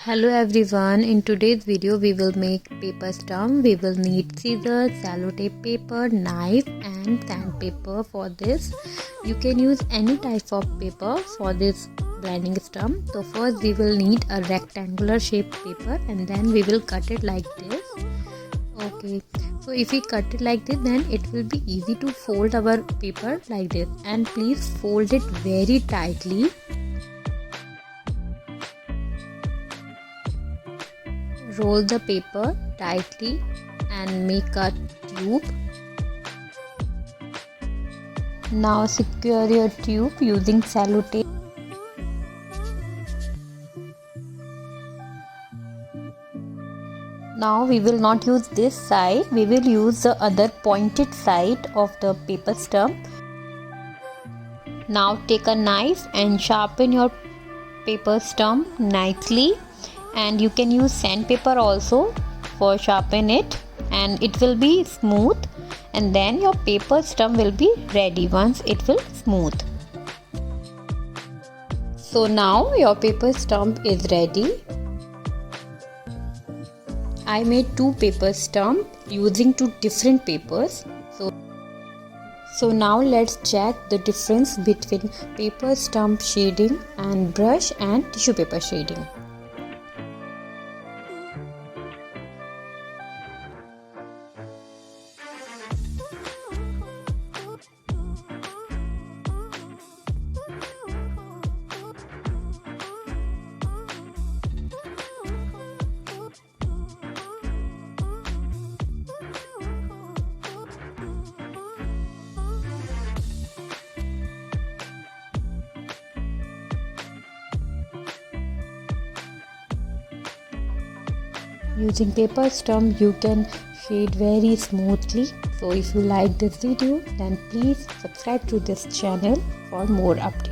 Hello everyone, in today's video we will make paper stump. We will need scissors, sellotape paper, knife and sandpaper for this. You can use any type of paper for this blending stump. So first we will need a rectangular shaped paper and then we will cut it like this. Okay, so if we cut it like this, then it will be easy to fold our paper like this, and please fold it very tightly. Roll the paper tightly and make a tube. Now secure your tube using sellotape. Now we will not use this side, we will use the other pointed side of the paper stump. Now take a knife and sharpen your paper stump nicely. And you can use sandpaper also for sharpen it, and it will be smooth, and then your paper stump will be ready once it will smooth. So now your paper stump is ready. I made two paper stump using two different papers. So now let's check the difference between paper stump shading and brush and tissue paper shading. Using paper stump you can shade very smoothly. So if you like this video, then please subscribe to this channel for more updates.